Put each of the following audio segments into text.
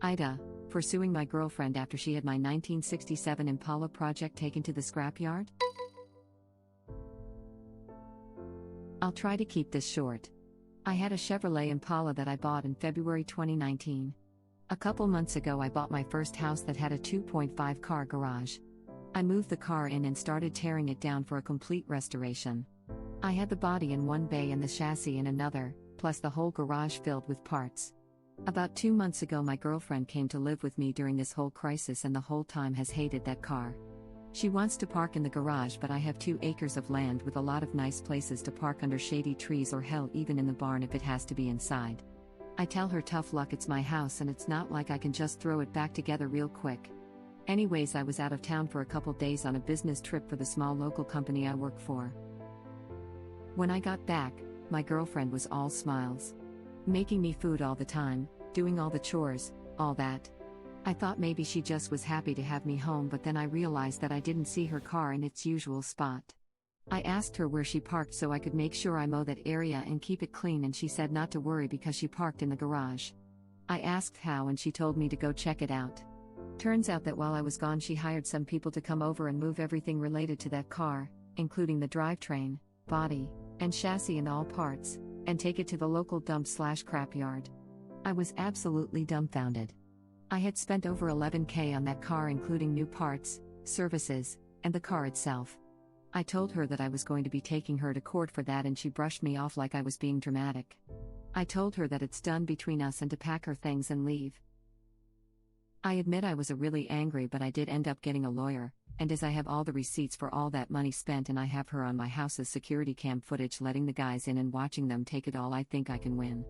AITA, for suing my girlfriend after she had my 1967 Impala project taken to the scrapyard? I'll try to keep this short. I had a Chevrolet Impala that I bought in February 2019. A couple months ago I bought my first house that had a 2.5 car garage. I moved the car in and started tearing it down for a complete restoration. I had the body in one bay and the chassis in another, plus the whole garage filled with parts. About 2 months ago my girlfriend came to live with me during this whole crisis and the whole time has hated that car. She wants to park in the garage, but I have 2 acres of land with a lot of nice places to park under shady trees, or hell, even in the barn if it has to be inside. I tell her tough luck, it's my house and it's not like I can just throw it back together real quick. Anyways, I was out of town for a couple days on a business trip for the small local company I work for. When I got back, my girlfriend was all smiles. Making me food all the time, doing all the chores, all that. I thought maybe she just was happy to have me home, but then I realized that I didn't see her car in its usual spot. I asked her where she parked so I could make sure I mow that area and keep it clean, and she said not to worry because she parked in the garage. I asked how and she told me to go check it out. Turns out that while I was gone she hired some people to come over and move everything related to that car, including the drivetrain, body, and chassis and all parts, and take it to the local dump/scrapyard. I was absolutely dumbfounded. I had spent over $11,000 on that car, including new parts, services, and the car itself. I told her that I was going to be taking her to court for that and she brushed me off like I was being dramatic. I told her that it's done between us and to pack her things and leave. I admit I was really angry, but I did end up getting a lawyer, and as I have all the receipts for all that money spent and I have her on my house's security cam footage letting the guys in and watching them take it all, I think I can win.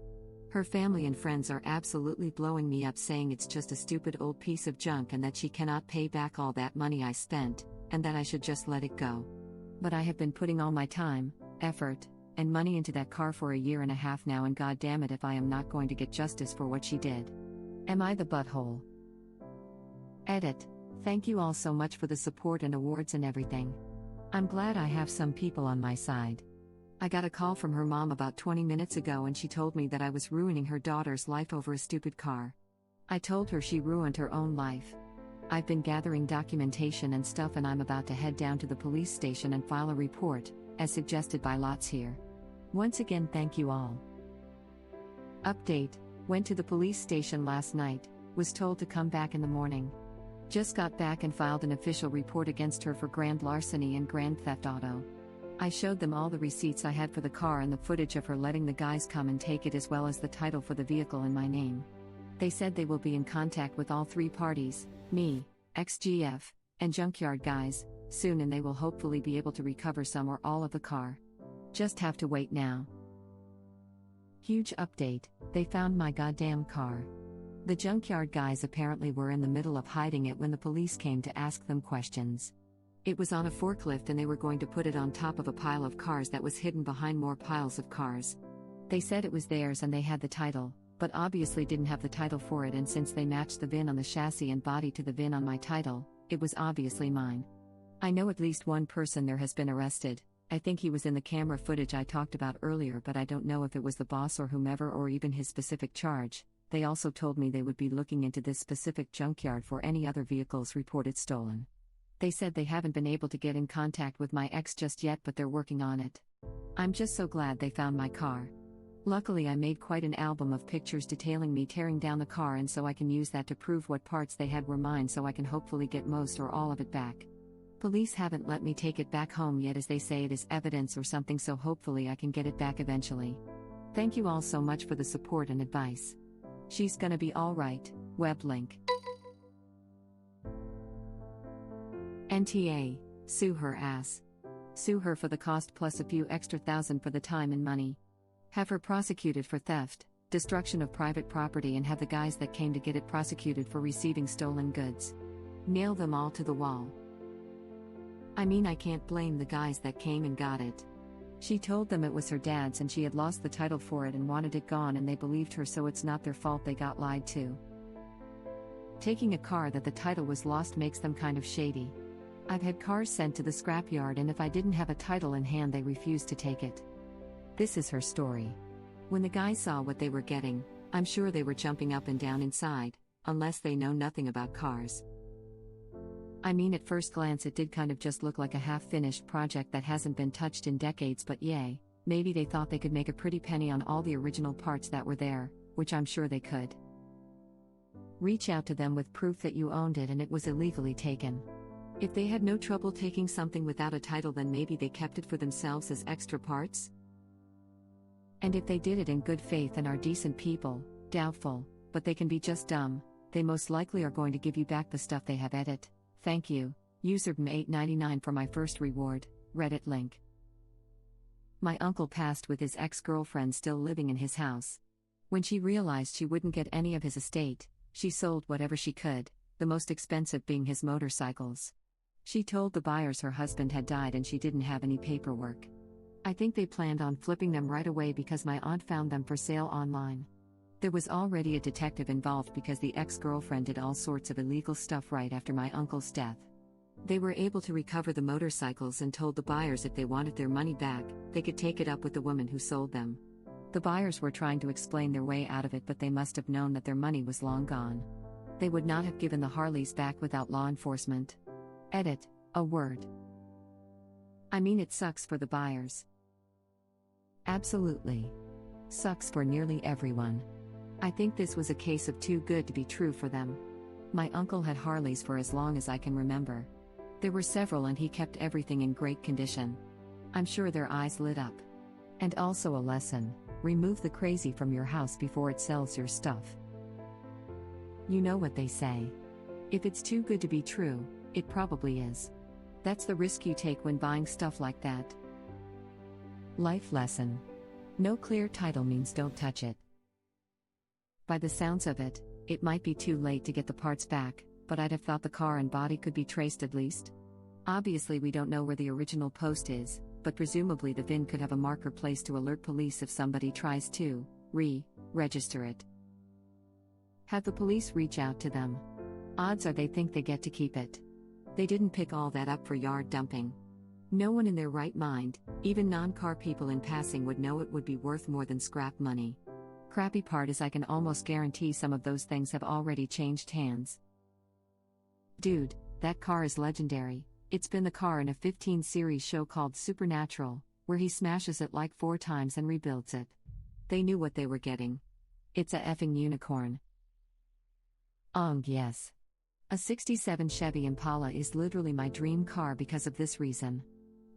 Her family and friends are absolutely blowing me up, saying it's just a stupid old piece of junk and that she cannot pay back all that money I spent, and that I should just let it go. But I have been putting all my time, effort, and money into that car for a year and a half now, and god damn it if I am not going to get justice for what she did. Am I the butthole? Edit. Thank you all so much for the support and awards and everything. I'm glad I have some people on my side. I got a call from her mom about 20 minutes ago and she told me that I was ruining her daughter's life over a stupid car. I told her she ruined her own life. I've been gathering documentation and stuff and I'm about to head down to the police station and file a report, as suggested by Lots here. Once again, thank you all. Update: went to the police station last night, was told to come back in the morning. Just got back and filed an official report against her for grand larceny and grand theft auto. I showed them all the receipts I had for the car and the footage of her letting the guys come and take it, as well as the title for the vehicle in my name. They said they will be in contact with all 3 parties, me, XGF, and junkyard guys, soon, and they will hopefully be able to recover some or all of the car. Just have to wait now. Huge update: they found my goddamn car. The junkyard guys apparently were in the middle of hiding it when the police came to ask them questions. It was on a forklift and they were going to put it on top of a pile of cars that was hidden behind more piles of cars. They said it was theirs and they had the title, but obviously didn't have the title for it, and since they matched the VIN on the chassis and body to the VIN on my title, it was obviously mine. I know at least one person there has been arrested. I think he was in the camera footage I talked about earlier, but I don't know if it was the boss or whomever or even his specific charge. They also told me they would be looking into this specific junkyard for any other vehicles reported stolen. They said they haven't been able to get in contact with my ex just yet, but they're working on it. I'm just so glad they found my car. Luckily I made quite an album of pictures detailing me tearing down the car, and so I can use that to prove what parts they had were mine, so I can hopefully get most or all of it back. Police haven't let me take it back home yet, as they say it is evidence or something, so hopefully I can get it back eventually. Thank you all so much for the support and advice. She's gonna be alright. Web link. NTA, sue her ass. Sue her for the cost plus a few extra thousand for the time and money. Have her prosecuted for theft, destruction of private property, and have the guys that came to get it prosecuted for receiving stolen goods. Nail them all to the wall. I mean, I can't blame the guys that came and got it. She told them it was her dad's and she had lost the title for it and wanted it gone, and they believed her, so it's not their fault they got lied to. Taking a car that the title was lost makes them kind of shady. I've had cars sent to the scrapyard and if I didn't have a title in hand they refused to take it. This is her story. When the guys saw what they were getting, I'm sure they were jumping up and down inside, unless they know nothing about cars. I mean, at first glance it did kind of just look like a half-finished project that hasn't been touched in decades, but yay, maybe they thought they could make a pretty penny on all the original parts that were there, which I'm sure they could. Reach out to them with proof that you owned it and it was illegally taken. If they had no trouble taking something without a title, then maybe they kept it for themselves as extra parts? And if they did it in good faith and are decent people, doubtful, but they can be just dumb, they most likely are going to give you back the stuff they have. Edit. Thank you, user899 for my first reward, Reddit link. My uncle passed with his ex-girlfriend still living in his house. When she realized she wouldn't get any of his estate, she sold whatever she could, the most expensive being his motorcycles. She told the buyers her husband had died and she didn't have any paperwork. I think they planned on flipping them right away because my aunt found them for sale online. There was already a detective involved because the ex-girlfriend did all sorts of illegal stuff right after my uncle's death. They were able to recover the motorcycles and told the buyers if they wanted their money back, they could take it up with the woman who sold them. The buyers were trying to explain their way out of it, but they must have known that their money was long gone. They would not have given the Harleys back without law enforcement. Edit, a word. I mean, it sucks for the buyers. Absolutely. Sucks for nearly everyone. I think this was a case of too good to be true for them. My uncle had Harleys for as long as I can remember. There were several and he kept everything in great condition. I'm sure their eyes lit up. And also a lesson, remove the crazy from your house before it sells your stuff. You know what they say. If it's too good to be true, it probably is. That's the risk you take when buying stuff like that. Life lesson. No clear title means don't touch it. By the sounds of it, it might be too late to get the parts back, but I'd have thought the car and body could be traced at least. Obviously we don't know where the original post is, but presumably the VIN could have a marker placed to alert police if somebody tries to register it. Have the police reach out to them. Odds are they think they get to keep it. They didn't pick all that up for yard dumping. No one in their right mind, even non-car people in passing, would know it would be worth more than scrap money. Crappy part is I can almost guarantee some of those things have already changed hands. Dude, that car is legendary. It's been the car in a 15 series show called Supernatural, where he smashes it like 4 times and rebuilds it. They knew what they were getting. It's a effing unicorn. Yes. A 67 Chevy Impala is literally my dream car because of this reason.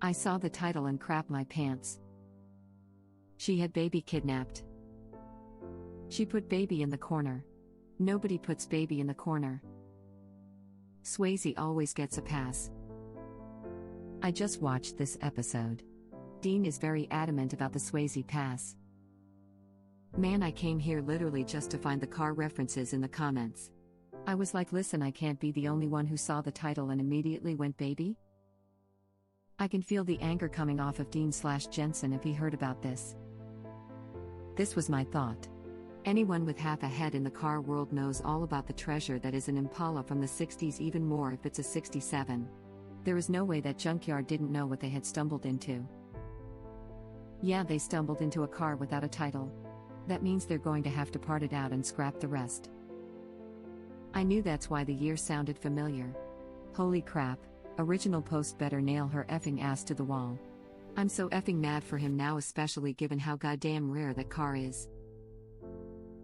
I saw the title and crapped my pants. She had baby kidnapped. She put baby in the corner. Nobody puts baby in the corner. Swayze always gets a pass. I just watched this episode. Dean is very adamant about the Swayze pass. Man, I came here literally just to find the car references in the comments. I was like, listen, I can't be the only one who saw the title and immediately went baby. I can feel the anger coming off of Dean/Jensen if he heard about this. This was my thought. Anyone with half a head in the car world knows all about the treasure that is an Impala from the 60s, even more if it's a 67. There is no way that junkyard didn't know what they had stumbled into. Yeah, they stumbled into a car without a title. That means they're going to have to part it out and scrap the rest. I knew that's why the year sounded familiar. Holy crap, original post better nail her effing ass to the wall. I'm so effing mad for him now, especially given how goddamn rare that car is.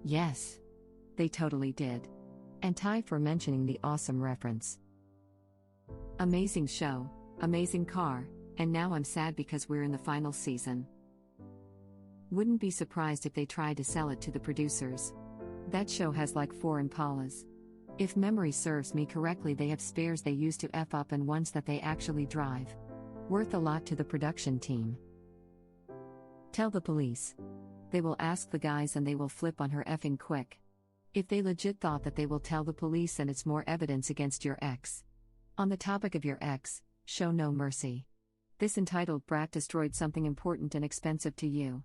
Yes. They totally did. And Ty for mentioning the awesome reference. Amazing show, amazing car, and now I'm sad because we're in the final season. Wouldn't be surprised if they tried to sell it to the producers. That show has like 4 Impalas. If memory serves me correctly, they have spares they use to F up and ones that they actually drive. Worth a lot to the production team. Tell the police. They will ask the guys and they will flip on her effing quick. If they legit thought that they will tell the police and it's more evidence against your ex. On the topic of your ex, show no mercy. This entitled brat destroyed something important and expensive to you.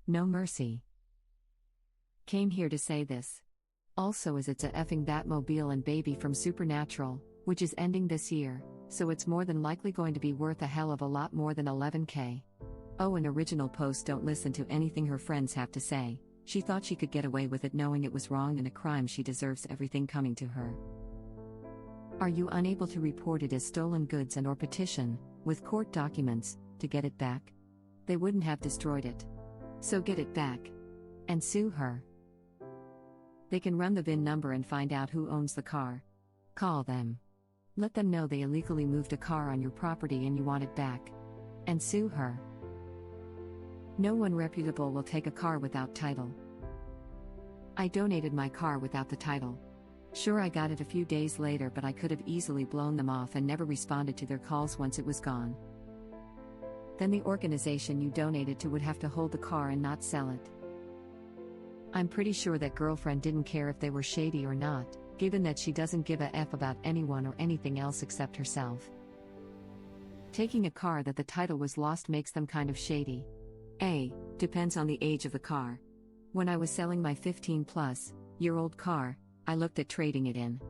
No mercy. Came here to say this. Also, as it's a effing Batmobile and baby from Supernatural, which is ending this year, so it's more than likely going to be worth a hell of a lot more than $11K. Oh, an original post, don't listen to anything her friends have to say. She thought she could get away with it knowing it was wrong and a crime. She deserves everything coming to her. Are you unable to report it as stolen goods and/or petition, with court documents, to get it back? They wouldn't have destroyed it. So get it back. And sue her. They can run the VIN number and find out who owns the car. Call them. Let them know they illegally moved a car on your property and you want it back. And sue her. No one reputable will take a car without title. I donated my car without the title. Sure, I got it a few days later, but I could have easily blown them off and never responded to their calls once it was gone. Then the organization you donated to would have to hold the car and not sell it. I'm pretty sure that girlfriend didn't care if they were shady or not, given that she doesn't give a F about anyone or anything else except herself. Taking a car that the title was lost makes them kind of shady. Depends on the age of the car. When I was selling my 15-plus-year-old car, I looked at trading it in.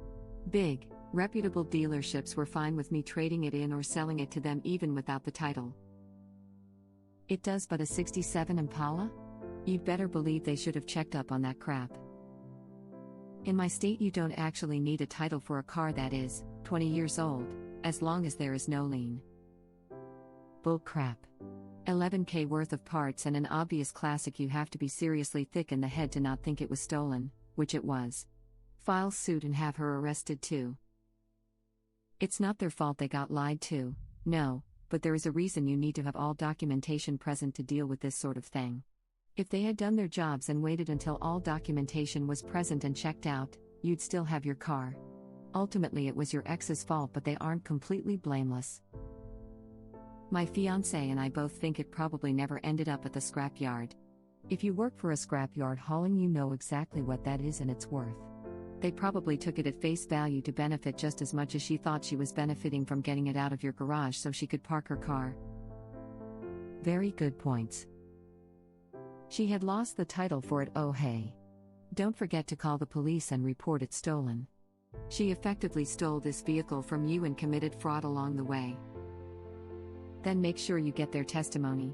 Big, reputable dealerships were fine with me trading it in or selling it to them even without the title. It does, but a 67 Impala? You'd better believe they should have checked up on that crap. In my state, you don't actually need a title for a car that is 20 years old, as long as there is no lien. Bull crap. $11,000 worth of parts and an obvious classic. You have to be seriously thick in the head to not think it was stolen, which it was. File suit and have her arrested too. It's not their fault they got lied to, no, but there is a reason you need to have all documentation present to deal with this sort of thing. If they had done their jobs and waited until all documentation was present and checked out, you'd still have your car. Ultimately, it was your ex's fault, but they aren't completely blameless. My fiancé and I both think it probably never ended up at the scrapyard. If you work for a scrapyard hauling, you know exactly what that is and its worth. They probably took it at face value to benefit just as much as she thought she was benefiting from getting it out of your garage so she could park her car. Very good points. She had lost the title for it. Oh hey. Don't forget to call the police and report it stolen. She effectively stole this vehicle from you and committed fraud along the way. Then make sure you get their testimony.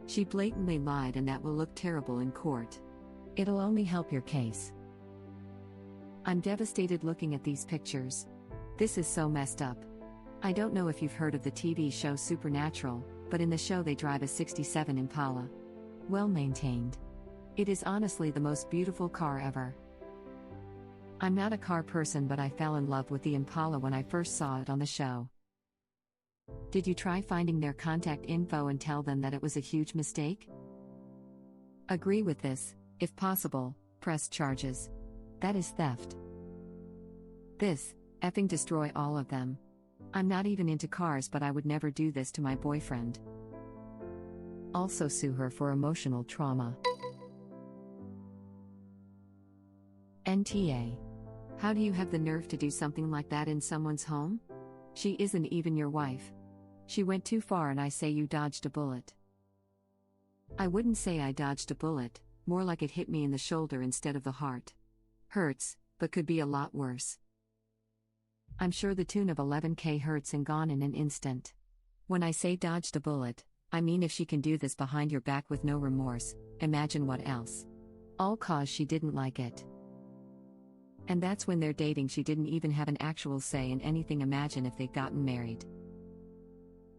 She blatantly lied and that will look terrible in court. It'll only help your case. I'm devastated looking at these pictures. This is so messed up. I don't know if you've heard of the TV show Supernatural, but in the show they drive a 67 Impala. Well maintained. It is honestly the most beautiful car ever. I'm not a car person, but I fell in love with the Impala when I first saw it on the show. Did you try finding their contact info and tell them that it was a huge mistake? Agree with this. If possible, press charges. That is theft. This, effing destroy all of them. I'm not even into cars, but I would never do this to my boyfriend. Also sue her for emotional trauma. NTA. How do you have the nerve to do something like that in someone's home? She isn't even your wife. She went too far and I say you dodged a bullet. I wouldn't say I dodged a bullet, more like it hit me in the shoulder instead of the heart. Hurts, but could be a lot worse. I'm sure the tune of $11,000 hurts and gone in an instant. When I say dodged a bullet, I mean if she can do this behind your back with no remorse, imagine what else. All cause she didn't like it. And that's when they're dating, she didn't even have an actual say in anything. Imagine if they'd gotten married.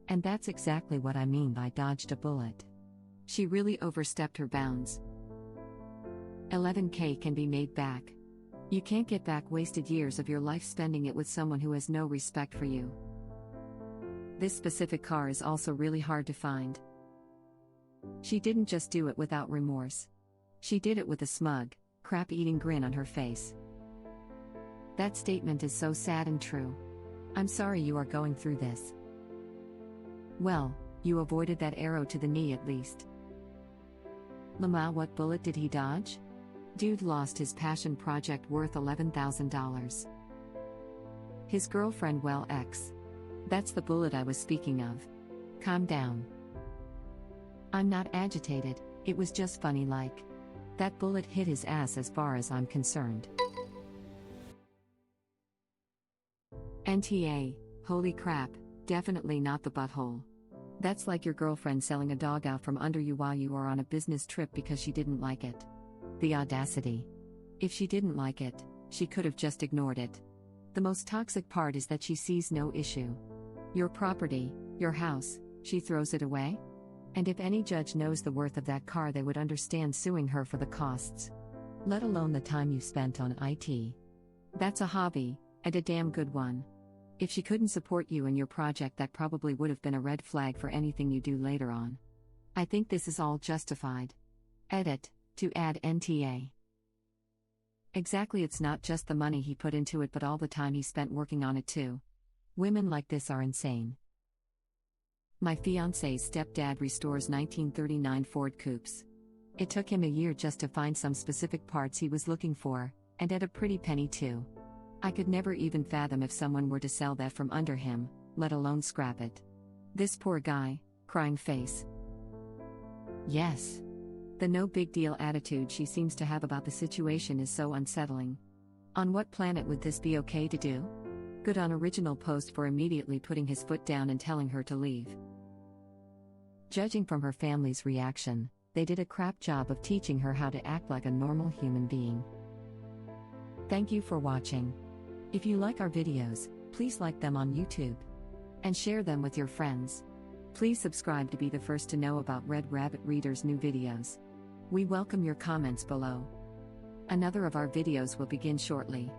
And that's exactly what I mean by dodged a bullet. She really overstepped her bounds. $11,000 can be made back. You can't get back wasted years of your life spending it with someone who has no respect for you. This specific car is also really hard to find. She didn't just do it without remorse. She did it with a smug, crap-eating grin on her face. That statement is so sad and true. I'm sorry you are going through this. Well, you avoided that arrow to the knee at least. Lama, what bullet did he dodge? Dude lost his passion project worth $11,000. His girlfriend, well, ex. That's the bullet I was speaking of. Calm down. I'm not agitated, it was just funny like. That bullet hit his ass as far as I'm concerned. NTA, holy crap, definitely not the butthole. That's like your girlfriend selling a dog out from under you while you are on a business trip because she didn't like it. The audacity. If she didn't like it, she could have just ignored it. The most toxic part is that she sees no issue. Your property, your house, she throws it away? And if any judge knows the worth of that car, they would understand suing her for the costs. Let alone the time you spent on IT. That's a hobby, and a damn good one. If she couldn't support you in your project, that probably would have been a red flag for anything you do later on. I think this is all justified. Edit, to add NTA. Exactly, it's not just the money he put into it but all the time he spent working on it too. Women like this are insane. My fiancé's stepdad restores 1939 Ford Coupes. It took him a year just to find some specific parts he was looking for, and at a pretty penny too. I could never even fathom if someone were to sell that from under him, let alone scrap it. This poor guy, crying face. Yes. The no big deal attitude she seems to have about the situation is so unsettling. On what planet would this be okay to do? Good on original post for immediately putting his foot down and telling her to leave. Judging from her family's reaction, they did a crap job of teaching her how to act like a normal human being. Thank you for watching. If you like our videos, please like them on YouTube. And share them with your friends. Please subscribe to be the first to know about Red Rabbit Reader's new videos. We welcome your comments below. Another of our videos will begin shortly.